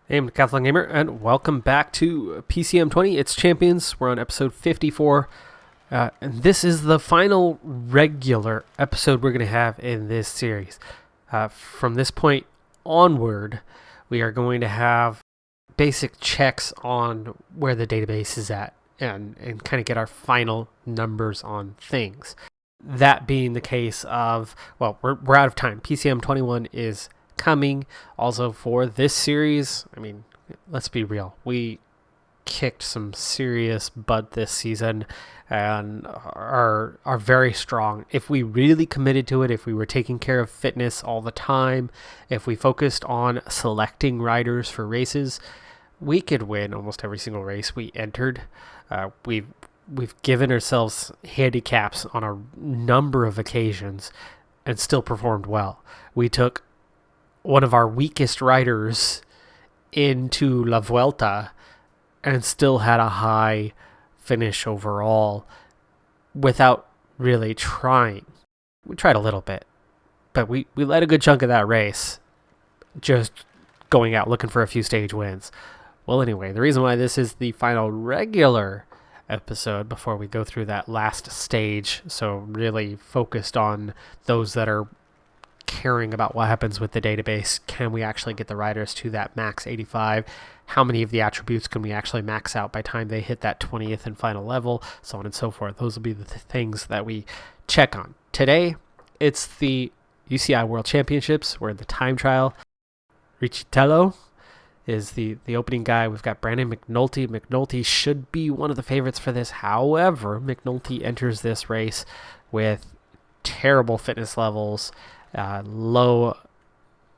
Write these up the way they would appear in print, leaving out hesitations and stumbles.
Hey, I'm Decathlon Gamer, and welcome back to PCM20. It's Champions. We're on episode 54, and this is the final regular episode we're going to have in this series. From this point onward, we are going to have basic checks on where the database is at and kind of get our final numbers on things. That being the case of, well, we're out of time. PCM21 is coming. Also for this series, I mean, let's be real, we kicked some serious butt this season and are very strong. If we really committed to it, if we were taking care of fitness all the time, if we focused on selecting riders for races, we could win almost every single race we entered. We've given ourselves handicaps on a number of occasions and still performed well. We took one of our weakest riders into La Vuelta and still had a high finish overall without really trying. We tried a little bit, but we led a good chunk of that race just going out looking for a few stage wins. Well, anyway, the reason why this is the final regular episode before we go through that last stage, so really focused on those that are caring about what happens with the database. Can we actually get the riders to that max 85? How many of the attributes can we actually max out by the time they hit that 20th and final level? So on and so forth. Those will be the things that we check on. Today, it's the UCI World Championships. We're in the time trial. Riccitello is the opening guy. We've got Brandon McNulty. McNulty should be one of the favorites for this. However, McNulty enters this race with terrible fitness levels, low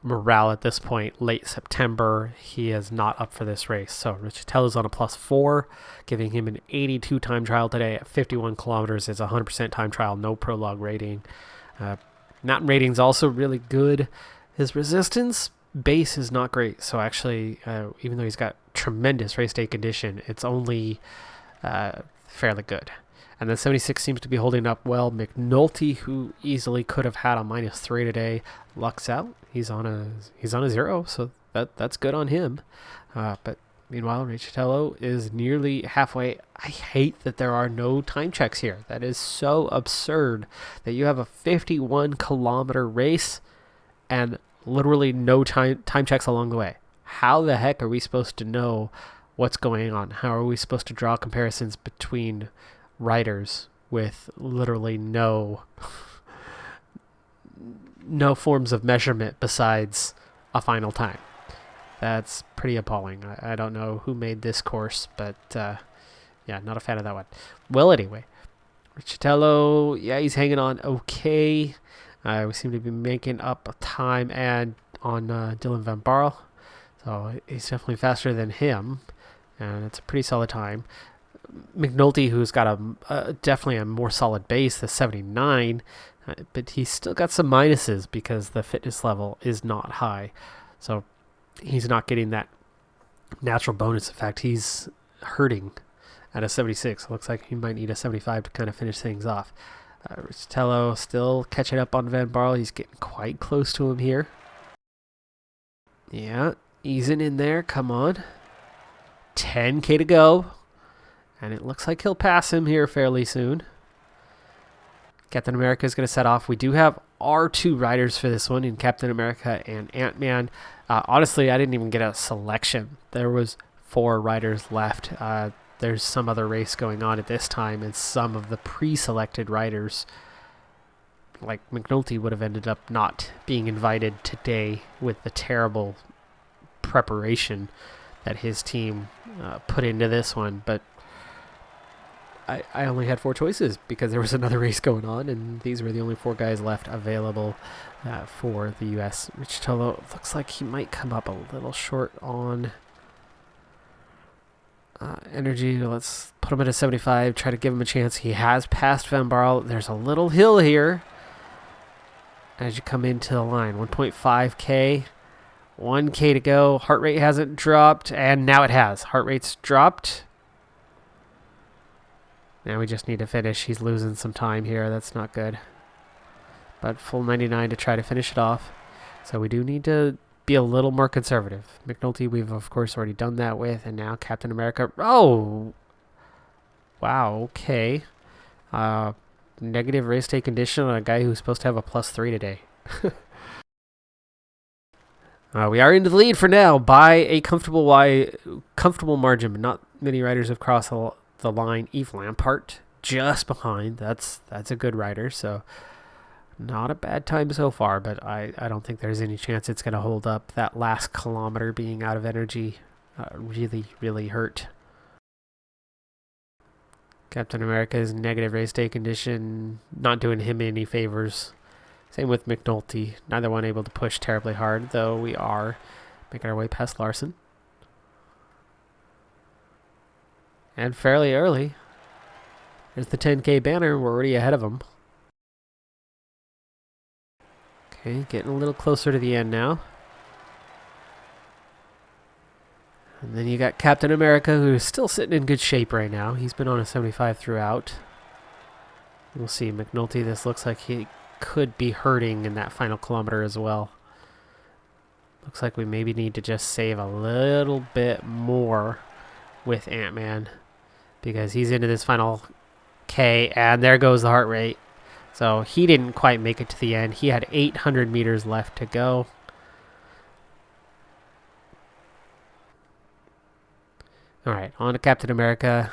morale at this point. Late September, he is not up for this race. So Riccitello's on a +4, giving him an 82 time trial today at 51 kilometers. It's 100% time trial, no prologue rating. Mountain rating's also really good. His resistance base is not great. So actually, even though he's got tremendous race day condition, it's only fairly good. And then 76 seems to be holding up well. McNulty, who easily could have had a -3 today, lucks out. He's on a 0, so that's good on him. But meanwhile, Riccitello is nearly halfway. I hate that there are no time checks here. That is so absurd that you have a 51 kilometer race and literally no time checks along the way. How the heck are we supposed to know what's going on? How are we supposed to draw comparisons between riders with literally no forms of measurement besides a final time? That's pretty appalling. I don't know who made this course, but yeah, not a fan of that one. Well, anyway, Riccitello, yeah, he's hanging on okay. We seem to be making up time and on Dylan Van Barle, so he's definitely faster than him, and it's a pretty solid time. McNulty, who's got definitely a more solid base, the 79, but he's still got some minuses because the fitness level is not high. So he's not getting that natural bonus effect. He's hurting at a 76. It looks like he might need a 75 to kind of finish things off. Riccitello still catching up on Van Barle. He's getting quite close to him here. Yeah, easing in there. Come on. 10K to go. And it looks like he'll pass him here fairly soon. Captain America is going to set off. We do have our two riders for this one in Captain America and Ant-Man. Honestly, I didn't even get a selection. There was 4 riders left. There's some other race going on at this time, and some of the pre-selected riders, like McNulty, would have ended up not being invited today with the terrible preparation that his team put into this one. But I only had 4 choices because there was another race going on, and these were the only 4 guys left available for the U.S. Riccitello looks like he might come up a little short on energy. Let's put him at a 75, try to give him a chance. He has passed Van Barle. There's a little hill here as you come into the line. 1.5K, 1K to go. Heart rate hasn't dropped, and now it has. Heart rate's dropped. Now we just need to finish. He's losing some time here. That's not good. But full 99 to try to finish it off. So we do need to be a little more conservative. McNulty, we've of course already done that with, and now Captain America. Oh, wow. Okay. Negative race day condition on a guy who's supposed to have a +3 today. We are into the lead for now by a comfortable margin, but not many riders have crossed the line. Eve Lampart just behind. That's a good rider, so not a bad time so far, but I don't think there's any chance it's going to hold up. That last kilometer being out of energy really, really hurt. Captain America's negative race day condition not doing him any favors. Same with McNulty. Neither one able to push terribly hard, though we are making our way past Larson. And fairly early. There's the 10K banner. We're already ahead of him. Okay, getting a little closer to the end now. And then you got Captain America, who's still sitting in good shape right now. He's been on a 75 throughout. We'll see. McNulty, this looks like he could be hurting in that final kilometer as well. Looks like we maybe need to just save a little bit more with Ant-Man, because he's into this final K, and there goes the heart rate. So he didn't quite make it to the end. He had 800 meters left to go. All right, on to Captain America.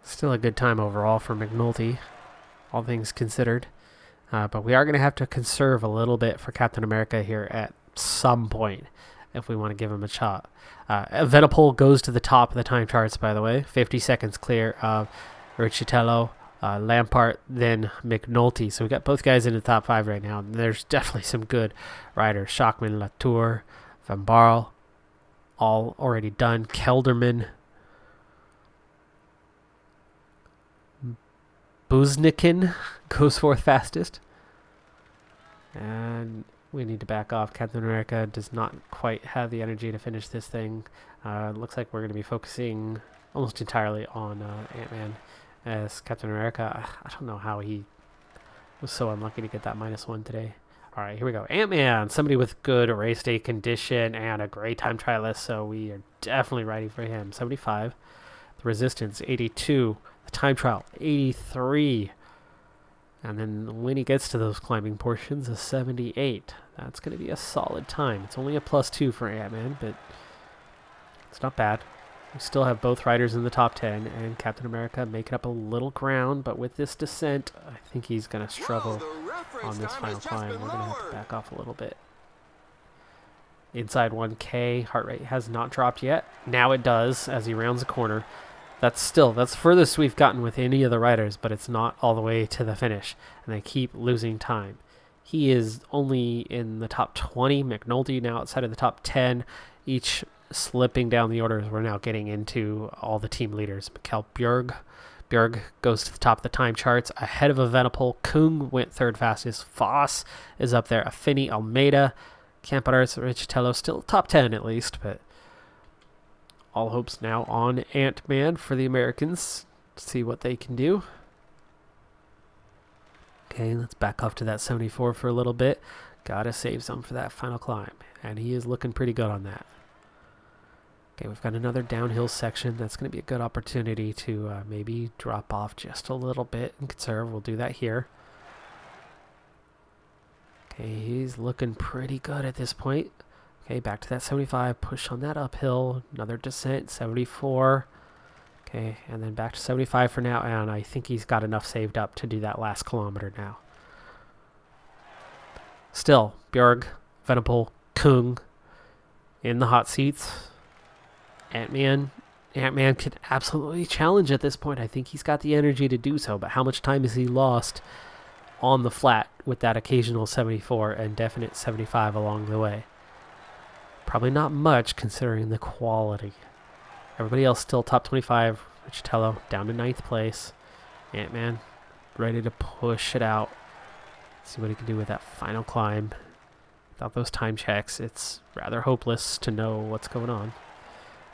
Still a good time overall for McNulty, all things considered. But we are going to have to conserve a little bit for Captain America here at some point if we want to give him a shot. Evenepoel goes to the top of the time charts, by the way. 50 seconds clear of Riccitello, Lampart, then McNulty. So we got both guys in the top 5 right now. And there's definitely some good riders. Schachmann, Latour, Van Baarle, all already done. Kelderman, Buznikin goes fourth fastest. And we need to back off. Captain America does not quite have the energy to finish this thing. Looks like we're going to be focusing almost entirely on Ant-Man as Captain America. I don't know how he was so unlucky to get that -1 today. All right, here we go. Ant-Man, somebody with good race day condition and a great time trialist, so we are definitely riding for him. 75. The resistance, 82. The time trial, 83. And then when he gets to those climbing portions, a 78. That's going to be a solid time. It's only a +2 for Ant-Man, but it's not bad. We still have both riders in the top 10, and Captain America making up a little ground, but with this descent, I think he's going to struggle on this final climb. We're going to have to back off a little bit. Inside 1K, heart rate has not dropped yet. Now it does as he rounds the corner. That's furthest we've gotten with any of the riders, but it's not all the way to the finish, and they keep losing time. He is only in the top 20. McNulty now outside of the top 10, each slipping down the orders. We're now getting into all the team leaders. Mikkel Bjerg goes to the top of the time charts ahead of Evenepoel. Kung went third fastest. Foss is up there. Affini, Almeida, Camperos, Riccitello, still top 10 at least, but all hopes now on Ant-Man for the Americans to see what they can do. Okay, let's back off to that 74 for a little bit. Gotta save some for that final climb, and he is looking pretty good on that. Okay, we've got another downhill section. That's going to be a good opportunity to maybe drop off just a little bit and conserve. We'll do that here. Okay, he's looking pretty good at this point. Okay, back to that 75. Push on that uphill. Another descent, 74. Okay, and then back to 75 for now. And I think he's got enough saved up to do that last kilometer now. Still, Bjerg, Evenepoel, Kung in the hot seats. Ant-Man can absolutely challenge at this point. I think he's got the energy to do so, but how much time has he lost on the flat with that occasional 74 and definite 75 along the way? Probably not much considering the quality. Everybody else still top 25. Riccitello down to 9th place. Ant-Man ready to push it out. See what he can do with that final climb. Without those time checks, it's rather hopeless to know what's going on.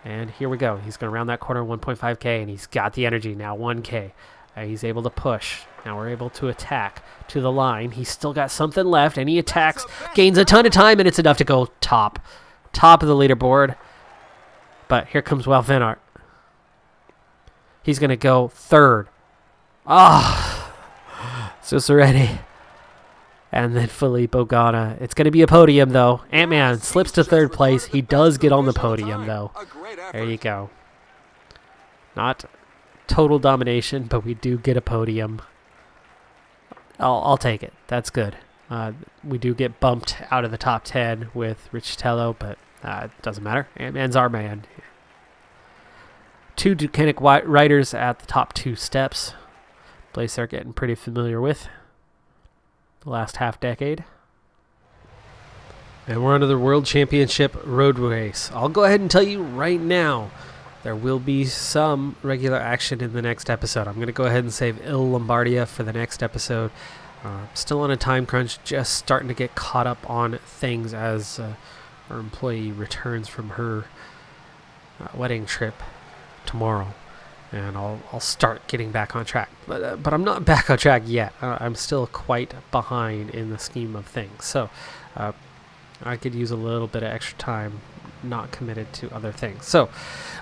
And here we go. He's going to round that corner 1.5K, and he's got the energy now. 1K. He's able to push. Now we're able to attack to the line. He's still got something left, and he attacks, gains a ton of time, and it's enough to go top of the leaderboard. But here comes Wout van Aert. He's going to go third. So Soretti. And then Philippe Ogana. It's going to be a podium, though. Ant-Man slips to third place. He does get on the podium, though. There you go. Not total domination, but we do get a podium. I'll take it. That's good. We do get bumped out of the top 10 with Richitello, but it doesn't matter. Ant-Man's our man. 2 Decathlon riders at the top 2 steps. Place they're getting pretty familiar with the last half decade. And we're on to the World Championship road race. I'll go ahead and tell you right now, there will be some regular action in the next episode. I'm going to go ahead and save Il Lombardia for the next episode. Still on a time crunch, just starting to get caught up on things as our employee returns from her wedding trip tomorrow. And I'll start getting back on track. But I'm not back on track yet. I'm still quite behind in the scheme of things. So I could use a little bit of extra time, not committed to other things. So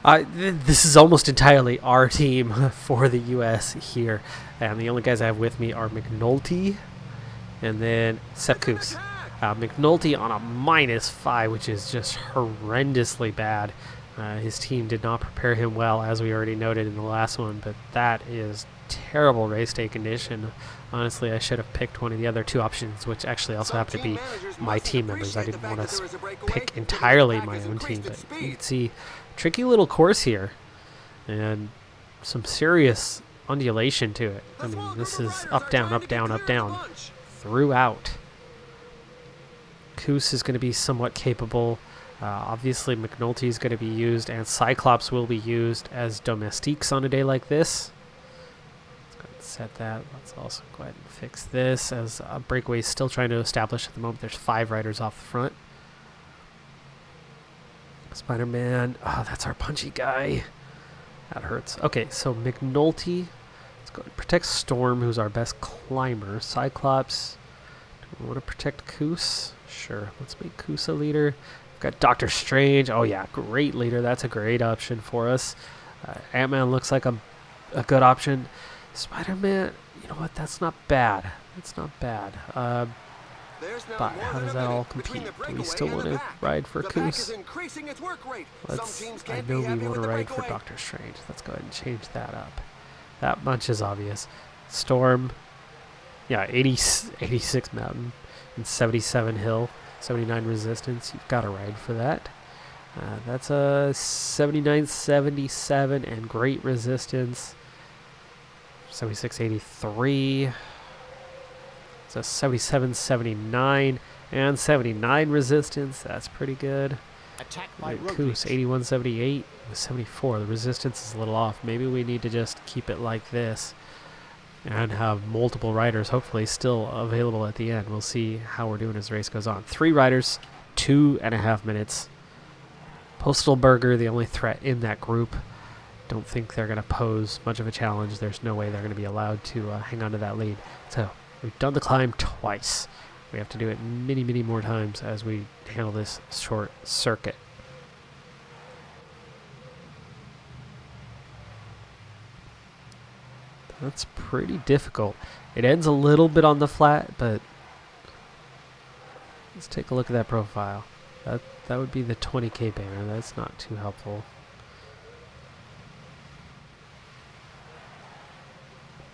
this is almost entirely our team for the U.S. here. And the only guys I have with me are McNulty and then Sepp Kuss. McNulty on a -5, which is just horrendously bad. His team did not prepare him well, as we already noted in the last one, but that is terrible race day condition. Honestly, I should have picked one of the other 2 options, which actually also happen to be my team members. I didn't want to pick entirely my own team, but you can see tricky little course here and some serious undulation to it. I mean, this is up, down, up, down, up, down throughout. Kuss is going to be somewhat capable. Obviously, McNulty is going to be used, and Cyclops will be used as domestiques on a day like this. Let's go ahead and set that. Let's also go ahead and fix this, as Breakaway is still trying to establish at the moment. There's 5 riders off the front. Spider-Man. Oh, that's our punchy guy. That hurts. Okay, so McNulty. Let's go ahead and protect Storm, who's our best climber. Cyclops. Do we want to protect Kuss? Sure. Let's make Kuss a leader. Got Doctor Strange. Oh, yeah. Great leader. That's a great option for us. Ant-Man looks like a good option. Spider-Man, you know what? That's not bad. That's not bad. But how does that all compete? Do we still want to ride for Kuss? I know we want to ride for Doctor Strange. Let's go ahead and change that up. That much is obvious. Storm. Yeah, 86 mountain and 77 hill. 79 resistance. You've got to ride for that. That's a 79, 77, and great resistance. 76, 83. It's a 77, 79, and 79 resistance. That's pretty good. Kuss, 81, 78, with 74. The resistance is a little off. Maybe we need to just keep it like this and have multiple riders hopefully still available at the end. We'll see how we're doing as the race goes on. 3 riders, 2.5 minutes. Postal Burger, the only threat in that group. Don't think they're going to pose much of a challenge. There's no way they're going to be allowed to hang on to that lead. So we've done the climb twice. We have to do it many, many more times as we handle this short circuit. That's pretty difficult. It ends a little bit on the flat, but let's take a look at that profile. That would be the 20K banner. That's not too helpful.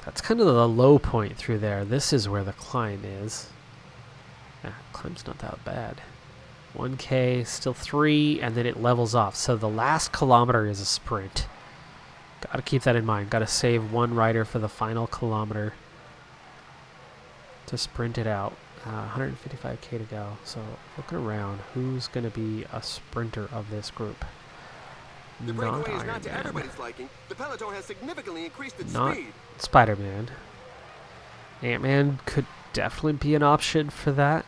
That's kind of the low point through there. This is where the climb is. Yeah, climb's not that bad. 1K, still 3, and then it levels off. So the last kilometer is a sprint. Got to keep that in mind. Got to save 1 rider for the final kilometer to sprint it out. 155K to go. So looking around, who's going to be a sprinter of this group? Not Iron Man. Not Spider-Man. Ant-Man could definitely be an option for that.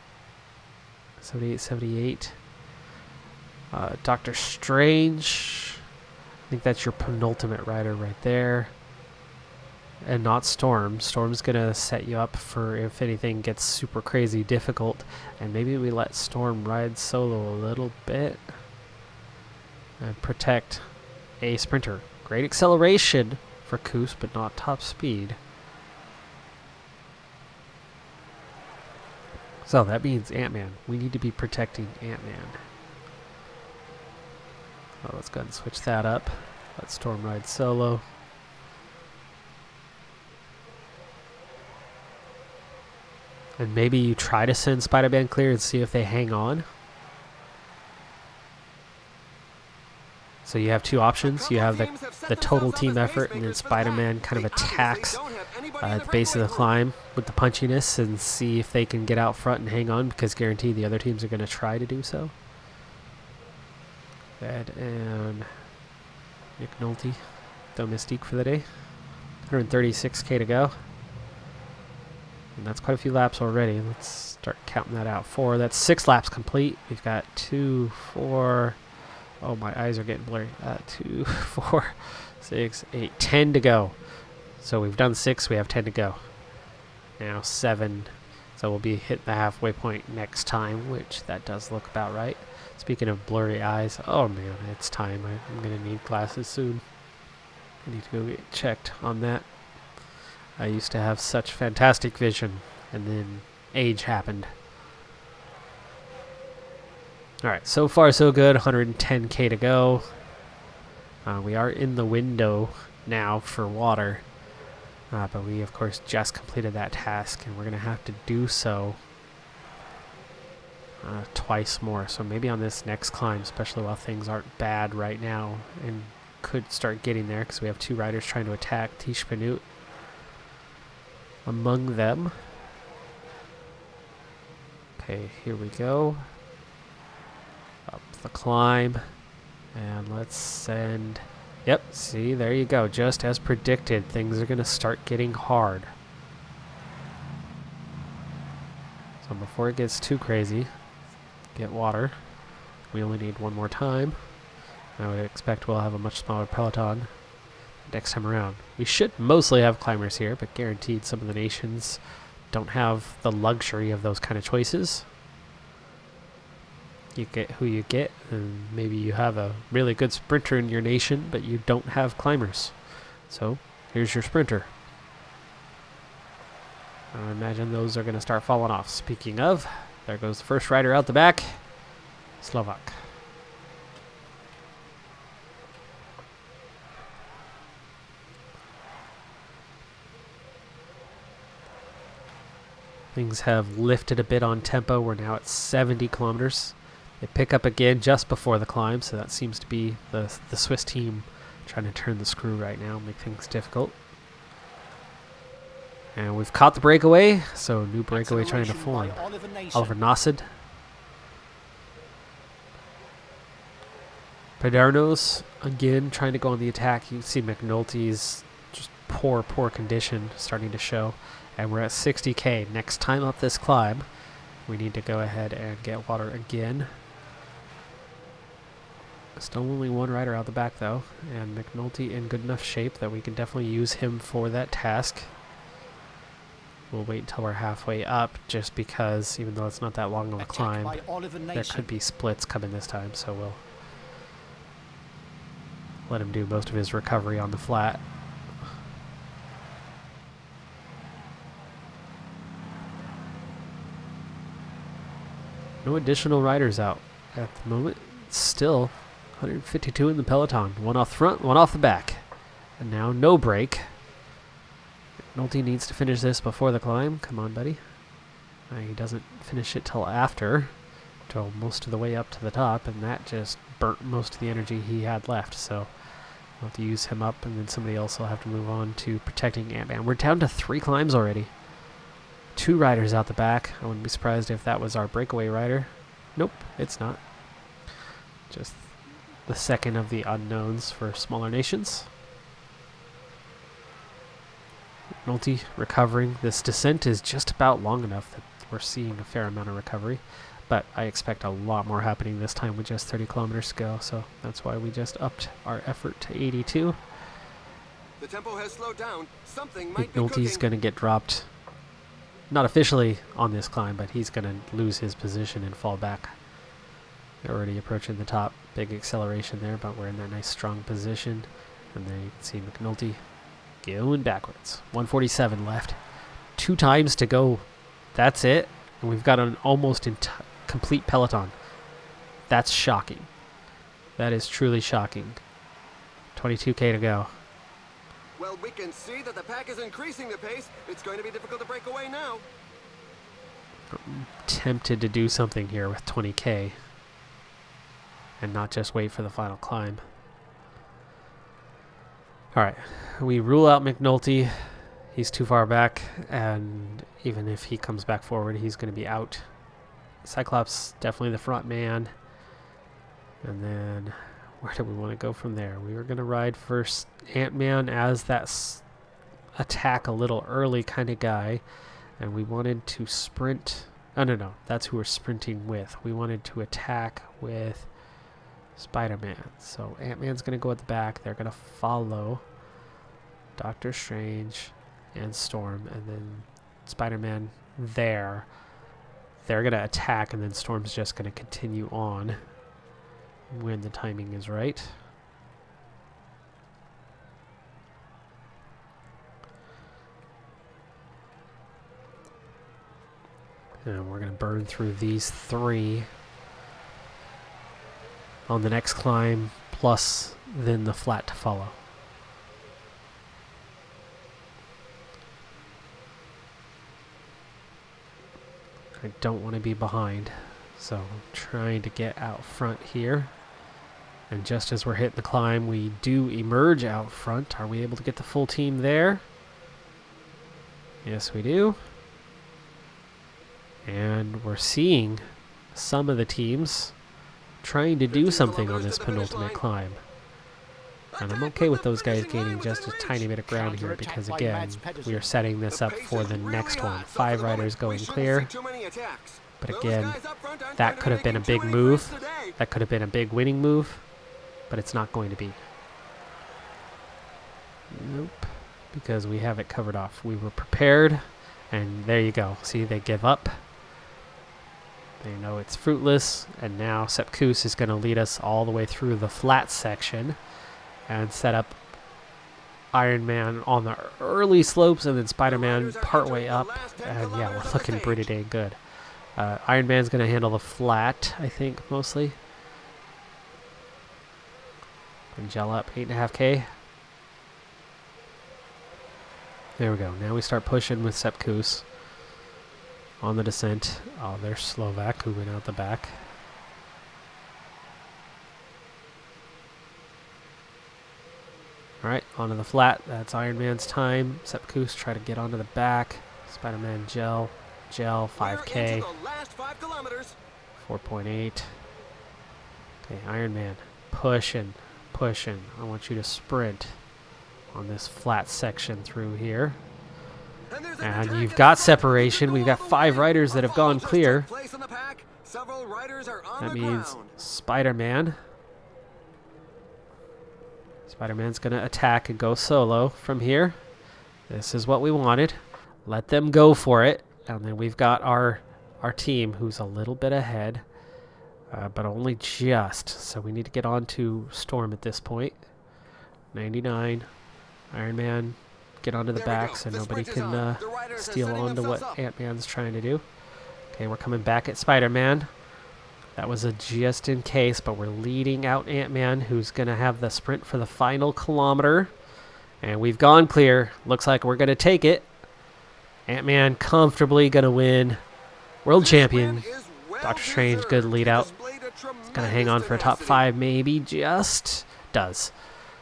78, 78. Doctor Strange. I think that's your penultimate rider right there. and not Storm. Storm's gonna set you up for if anything gets super crazy difficult, and maybe we let Storm ride solo a little bit and protect a sprinter. Great acceleration for Koos, but not top speed. So that means Ant-Man. We need to be protecting Ant-Man. Oh, let's go ahead and switch that up. Let Storm ride solo. And maybe you try to send Spider-Man clear and see if they hang on. So you have two options. You have the total team effort, and then Spider-Man kind of attacks at the base of the climb with the punchiness and see if they can get out front and hang on, because guaranteed the other teams are going to try to do so. Ed and Nick Nolte, Mystique for the day. 136k to go. And that's quite a few laps already. Let's start counting that out. 4, that's 6 laps complete. We've got 2, 4. Oh, my eyes are getting blurry. 2, 4, 6, 8, 10 to go. So we've done 6, we have 10 to go. Now 7. So we'll be hitting the halfway point next time, which that does look about right. Speaking of blurry eyes, oh man, it's time. I'm going to need glasses soon. I need to go get checked on that. I used to have such fantastic vision, and then age happened. Alright, so far so good. 110k to go. We are in the window now for water. But we, of course, just completed that task, and we're going to have to do so twice more. So maybe on this next climb, especially while things aren't bad right now, and could start getting there, because we have 2 riders trying to attack. Tish Benute among them. Okay, here we go. Up the climb. And let's send... Yep, see, there you go. Just as predicted, things are going to start getting hard. So before it gets too crazy, get water. We only need 1 more time. I would expect we'll have a much smaller peloton next time around. We should mostly have climbers here, but guaranteed some of the nations don't have the luxury of those kind of choices. You get who you get, and maybe you have a really good sprinter in your nation, but you don't have climbers. So here's your sprinter. I imagine those are going to start falling off. Speaking of, there goes the first rider out the back, Slovak. Things have lifted a bit on tempo. We're now at 70 kilometers. They pick up again just before the climb, so that seems to be the Swiss team trying to turn the screw right now, make things difficult. And we've caught the breakaway, so new breakaway trying to form. Oliver Nassid. Padernos, again, trying to go on the attack. You can see McNulty's just poor condition starting to show. And we're at 60k. Next time up this climb, we need to go ahead and get water again. Still only 1 rider out the back though, and McNulty in good enough shape that we can definitely use him for that task. We'll wait until we're halfway up, just because even though it's not that long of a climb, there could be splits coming this time, so we'll let him do most of his recovery on the flat. No additional riders out at the moment. Still 152 in the peloton. 1 off the front, 1 off the back. And now no break. McNulty needs to finish this before the climb. Come on, buddy. He doesn't finish it till after. Till most of the way up to the top. And that just burnt most of the energy he had left. So we'll have to use him up. And then somebody else will have to move on to protecting Ant-Man. We're down to 3 climbs already. 2 riders out the back. I wouldn't be surprised if that was our breakaway rider. Nope, it's not. Just the second of the unknowns for smaller nations. McNulty recovering. This descent is just about long enough that we're seeing a fair amount of recovery, but I expect a lot more happening this time with just 30 kilometers to go, so that's why we just upped our effort to 82. The tempo has slowed down. Something might be McNulty's cooking. going to get dropped. Not officially on this climb, but he's going to lose his position and fall back. They're already approaching the top. Big acceleration there, but we're in that nice strong position. And then you can see McNulty going backwards. 147 left. 2 times to go. That's it. And we've got an almost complete peloton. That's shocking. That is truly shocking. 22K to go. Well, we can see that the pack is increasing the pace. It's going to be difficult to break away now. I'm tempted to do something here with 20K. And not just wait for the final climb. Alright, we rule out McNulty. He's too far back, and even if he comes back forward, he's going to be out. Cyclops, definitely the front man. And then, where do we want to go from there? We were going to ride first Ant-Man as that attack a little early kind of guy. And we wanted to sprint. Oh, no, that's who we're sprinting with. We wanted to attack with Spider-Man. So Ant-Man's going to go at the back. They're going to follow Doctor Strange and Storm, and then Spider-Man there. They're going to attack, and then Storm's just going to continue on when the timing is right. And we're going to burn through these 3 on the next climb, plus then the flat to follow. I don't want to be behind, so I'm trying to get out front here. And just as we're hitting the climb, we do emerge out front. Are we able to get the full team there? Yes, we do. And we're seeing some of the teams trying to do something on this penultimate climb. And I'm okay with those guys gaining just a tiny bit of ground here because, again, we are setting this up for the next one. 5 riders going clear. But again, that could have been a big move. That could have been a big winning move. But it's not going to be. Nope. Because we have it covered off. We were prepared. And there you go. See, they give up. They know it's fruitless. And now Sepkus is going to lead us all the way through the flat section and set up Iron Man on the early slopes, and then Spider-Man partway up. And yeah, we're looking pretty dang good. Iron Man's going to handle the flat, I think, mostly. And gel up 8.5K. There we go. Now we start pushing with Sepkus on the descent. Oh, there's Slovak who went out the back. Alright, onto the flat. That's Iron Man's time. Sepkus try to get onto the back. Spider-Man gel, 5K. 4.8. Okay, Iron Man, pushing. I want you to sprint on this flat section through here. And you've got separation. We've got 5 riders that have gone clear. That means Spider-Man. Spider-Man's going to attack and go solo from here. This is what we wanted. Let them go for it. And then we've got our team who's a little bit ahead, but only just. So we need to get on to Storm at this point. 99. Iron Man, get onto the back so nobody can steal onto what Ant-Man's trying to do. Okay, we're coming back at Spider-Man. That was a just in case, but we're leading out Ant-Man, who's going to have the sprint for the final kilometer. And we've gone clear. Looks like we're going to take it. Ant-Man comfortably going to win. World champion. Doctor Strange, good lead out. Going to hang on for a top 5, maybe. Just does.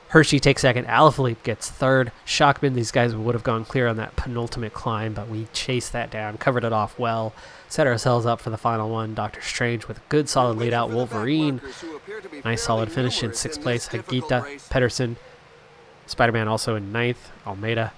Hershey takes second. Alaphilippe gets third. Shockman, these guys would have gone clear on that penultimate climb, but we chased that down, covered it off well, set ourselves up for the final one. Doctor Strange with a good solid lead out. Wolverine, nice solid finish in 6th place. Hagita, Pedersen, Spider-Man also in 9th. Almeida.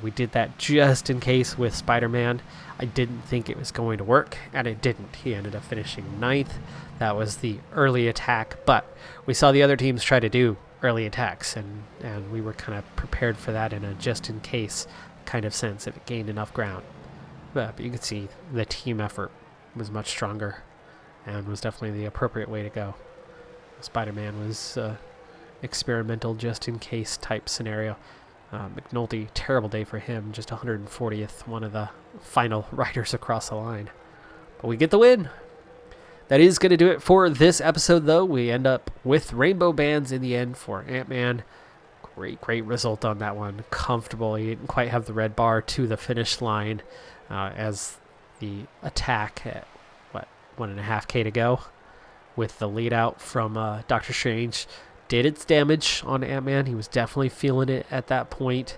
We did that just in case with Spider-Man. I didn't think it was going to work, and it didn't. He ended up finishing 9th. That was the early attack, but we saw the other teams try to do early attacks, and we were kind of prepared for that in a just-in-case kind of sense if it gained enough ground. But you can see the team effort was much stronger and was definitely the appropriate way to go. Spider-Man was experimental just-in-case type scenario. McNulty, terrible day for him, just 140th, one of the final riders across the line. But we get the win. That is going to do it for this episode, though. We end up with rainbow bands in the end for Ant-Man. Great result on that one. Comfortable. He didn't quite have the red bar to the finish line as the attack at, 1.5K to go with the lead out from Doctor Strange did its damage on Ant-Man. He was definitely feeling it at that point.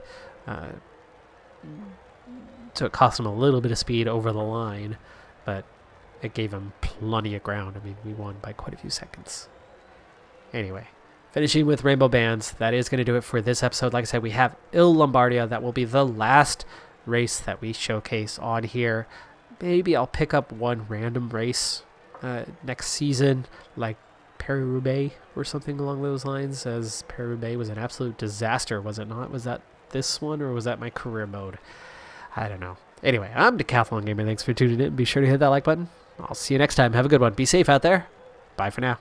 So it cost him a little bit of speed over the line, but it gave him plenty of ground. I mean, we won by quite a few seconds. Anyway, finishing with rainbow bands, that is going to do it for this episode. Like I said, we have Il Lombardia. That will be the last race that we showcase on here. Maybe I'll pick up one random race next season, like Paris-Roubaix or something along those lines, as Paris-Roubaix was an absolute disaster, was it not? Was that this one, or was that my career mode? I don't know. Anyway, I'm Decathlon Gamer. Thanks for tuning in. Be sure to hit that like button. I'll see you next time. Have a good one. Be safe out there. Bye for now.